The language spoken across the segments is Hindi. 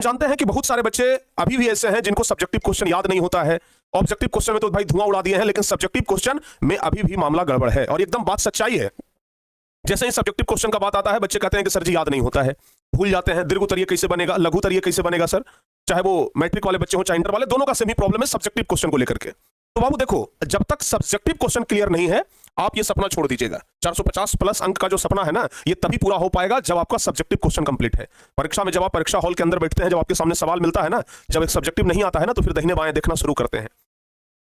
जानते हैं कि बहुत सारे बच्चे अभी भी ऐसे हैं जिनको सब्जेक्टिव क्वेश्चन याद नहीं होता है। ऑब्जेक्टिव क्वेश्चन में तो भाई धुआं उड़ा दिए हैं, लेकिन सब्जेक्टिव क्वेश्चन में अभी भी मामला गड़बड़ है और एकदम बात सच्चाई है। जैसे ही सब्जेक्टिव क्वेश्चन का बात आता है, बच्चे कहते हैं कि सर जी याद नहीं होता है, भूल जाते हैं। दीर्घ उत्तरीय कैसे बनेगा, लघु उत्तरीय कैसे बनेगा सर, चाहे वो मैट्रिक वाले बच्चे हो चाहे इंटर वाले, दोनों का सेम ही प्रॉब्लम है सब्जेक्टिव क्वेश्चन को लेकर के। तो बाबू देखो, जब तक सब्जेक्टिव क्वेश्चन क्लियर नहीं है, आप ये सपना छोड़ दीजिएगा। 450 प्लस अंक का जो सपना है ना, ये तभी पूरा हो पाएगा जब आपका सब्जेक्टिव क्वेश्चन कंप्लीट है। परीक्षा में जब आप परीक्षा हॉल के अंदर बैठते हैं, जब आपके सामने सवाल मिलता है ना, जब एक सब्जेक्टिव नहीं आता है ना, तो फिर दाहिने बाएं देखना शुरू करते हैं।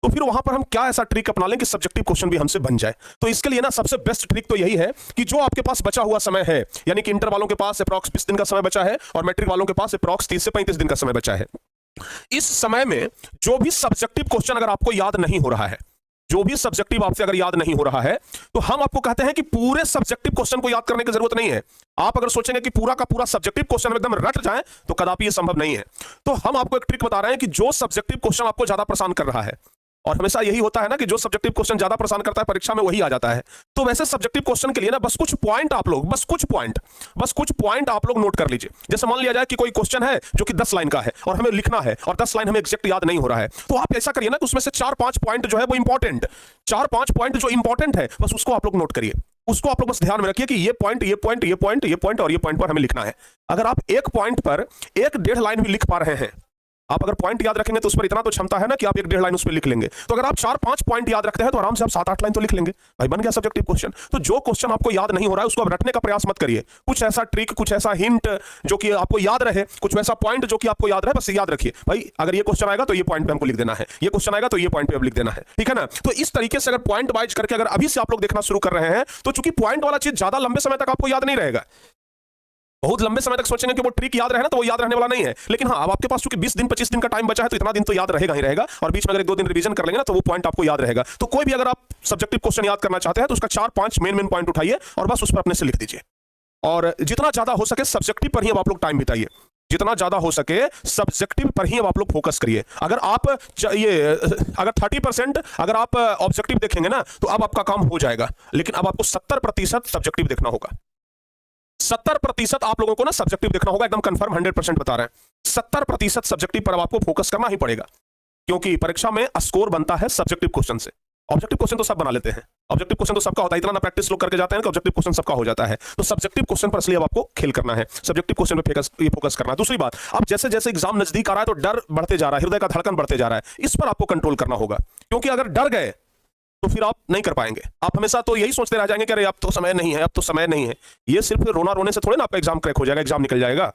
तो फिर वहां पर हम क्या ऐसा ट्रिक अपना लें कि सब्जेक्टिव क्वेश्चन भी हमसे बन जाए। तो इसके लिए ना सबसे बेस्ट ट्रिक तो यही है कि जो आपके पास बचा हुआ समय है, यानी कि इंटर वालों के पास अप्रॉक्स 20 दिन का समय बचा है और मैट्रिक वालों के पास अप्रॉक्स 30 से 35 दिन का समय बचा है। इस समय में जो भी सब्जेक्टिव क्वेश्चन अगर आपको याद नहीं हो रहा है, जो भी सब्जेक्टिव आपसे अगर याद नहीं हो रहा है, तो हम आपको कहते हैं कि पूरे सब्जेक्टिव क्वेश्चन को याद करने की जरूरत नहीं है। आप अगर सोचेंगे कि पूरा का पूरा सब्जेक्टिव क्वेश्चन एकदम रट जाए, तो कदापि ये संभव नहीं है। तो हम आपको एक ट्रिक बता रहे हैं कि जो सब्जेक्टिव क्वेश्चन आपको ज्यादा परेशान कर रहा है, और हमेशा यही होता है ना कि जो सब्जेक्टिव क्वेश्चन ज्यादा परेशान करता है परीक्षा में वही आ जाता है। तो वैसे सब्जेक्टिव क्वेश्चन के लिए ना बस कुछ पॉइंट आप लोग नोट कर लीजिए। जैसे मान लिया जाए कि कोई क्वेश्चन है जो कि 10 लाइन का है और हमें लिखना है और 10 लाइन हमें एग्जैक्ट याद नहीं हो रहा है, तो आप ऐसा करिए ना कि उसमें से 4-5 पॉइंट जो है वो इंपॉर्टेंट, 4-5 पॉइंट जो इंपॉर्टेंट है, बस उसको आप लोग नोट करिए। उसको आप लोग बस ध्यान में रखिए कि ये पॉइंट और ये पॉइंट पर हमें लिखना है। अगर आप एक पॉइंट पर 1-1.5 लाइन भी लिख पा रहे हैं, आप अगर पॉइंट याद रखेंगे तो उस पर इतना तो क्षमता है ना कि आप 1-1.5 लाइन उस पर लिख लेंगे। तो अगर आप 4-5 पॉइंट याद रखते हैं तो आराम से आप 7-8 लाइन तो लिख लेंगे, भाई बन गया सब्जेक्टिव क्वेश्चन। तो जो क्वेश्चन आपको याद नहीं हो रहा है उसको आप रटने का प्रयास मत करिए। कुछ ऐसा ट्रिक, कुछ ऐसा हिंट जो कि आपको याद रहे, कुछ वैसा पॉइंट जो कि आपको याद रहे, बस याद रखिए भाई अगर ये क्वेश्चन आएगा तो ये पॉइंट पे हमको लिख देना है, ये क्वेश्चन आएगा तो ये पॉइंट पे अब लिख देना है, ठीक है ना। तो इस तरीके से अगर पॉइंट वाइज करके अगर अभी से आप लोग देखना शुरू कर रहे हैं, तो चूंकि पॉइंट वाला चीज ज्यादा लंबे समय तक आपको याद नहीं रहेगा। बहुत लंबे समय तक सोचेंगे कि वो ट्रिक याद रहे ना, तो वो याद रहने वाला नहीं है। लेकिन हाँ, अब आपके पास चूंकि 20 दिन 25 दिन का टाइम बचा है, तो इतना दिन तो याद रहेगा ही रहेगा, और बीच में अगर 1-2 दिन रिवीजन कर लेंगे ना, तो वो पॉइंट आपको याद रहेगा। तो कोई भी अगर आप सब्जेक्टिव क्वेश्चन याद करना चाहते हैं तो उसका 4-5 मेन पॉइंट उठाइए और बस उस पर अपने से लिख दीजिए। और जितना ज्यादा हो सके सब्जेक्टिव पर ही अब आप लोग टाइम बिताइए, जितना ज्यादा हो सके सब्जेक्टिव पर ही अब आप लोग फोकस करिए। अगर आप अगर 30% अगर आप ऑब्जेक्टिव देखेंगे ना, तो अब आपका काम हो जाएगा। लेकिन अब आपको 70% सब्जेक्टिव देखना होगा। 70% आप लोगों को ना सब्जेक्टिव देखना होगा, एकदम कंफर्म 100% बता रहे हैं। 70% सब्जेक्टिव पर अब आपको फोकस करना ही पड़ेगा, क्योंकि परीक्षा में स्कोर बनता है सब्जेक्टिव क्वेश्चन से। ऑब्जेक्टिव क्वेश्चन तो सब बना लेते हैं, ऑब्जेक्टिव क्वेश्चन तो सबका होता है, इतना ना प्रैक्टिस लोग करके जाते हैं कि ऑब्जेक्टिव क्वेश्चन सबका हो जाता है। तो सब्जेक्टिव क्वेश्चन पर इसलिए अब आपको खेल करना है, सब्जेक्टिव क्वेश्चन पे फोकस करना है। दूसरी बात, अब जैसे जैसे एग्जाम नजदीक आ रहा है तो डर बढ़ते जा रहा है, हृदय का धड़कन बढ़ते जा रहा है, इस पर आपको कंट्रोल करना होगा। क्योंकि अगर डर गए तो फिर आप नहीं कर पाएंगे। आप हमेशा तो यही सोचते रह जाएंगे कि अरे अब तो समय नहीं है, अब तो समय नहीं है। ये सिर्फ रोना रोने से थोड़े ना आपका एग्जाम क्रैक हो जाएगा, एग्जाम निकल जाएगा।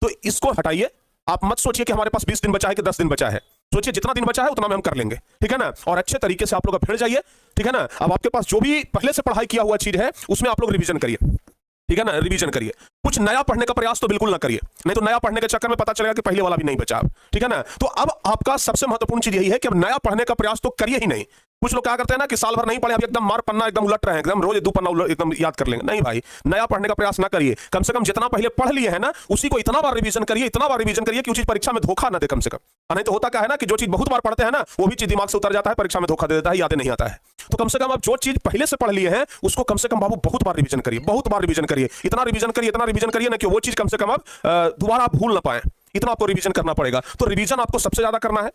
तो इसको हटाइए। आप मत सोचिए कि हमारे पास 20 दिन बचा है कि 10 दिन बचा है। सोचिए जितना दिन बचा है उतना में हम कर लेंगे, ठीक है ना। और अच्छे तरीके से आप लोग भिड़ जाइए, ठीक है ना। अब आपके पास जो भी पहले से पढ़ाई किया हुआ चीज है उसमें आप लोग रिवीजन करिए, ठीक है ना, रिवीजन करिए। कुछ नया पढ़ने का प्रयास तो बिल्कुल ना करिए, नहीं तो नया पढ़ने के चक्कर में पता चलेगा कि पहले वाला भी नहीं बचा, ठीक है ना। तो अब आपका सबसे महत्वपूर्ण चीज यही है कि अब नया पढ़ने का प्रयास तो करिए ही नहीं। कुछ लोग क्या करते हैं ना कि साल भर नहीं पढ़े, अब एकदम मार पन्ना एकदम उलट रहे हैं, एकदम रोज 2 पन्ना एकदम याद कर लेंगे। नहीं भाई, नया पढ़ने का प्रयास ना करिए। कम से कम जितना पहले पढ़ लिए है ना, उसी को इतना बार रिवीजन करिए, इतना बार रिवीजन करिए कि उस चीज परीक्षा में धोखा ना दे कम से कम। नहीं तो होता क्या है ना कि जो चीज बहुत बार पढ़ते हैं ना, वो भी चीज दिमाग से उतर जाता है, परीक्षा में धोखा दे देता है, याद नहीं आता है। तो कम से कम आप जो चीज पहले से पढ़ लिए हैं उसको कम से कम बाबू बहुत बार रिवीजन करिए, बहुत बार रिवीजन करिए, इतना रिवीजन करिए ना कि वो चीज कम से कम आप दोबारा भूल ना पाए। इतना आपको रिवीजन करना पड़ेगा। तो रिवीजन आपको सबसे ज्यादा करना है।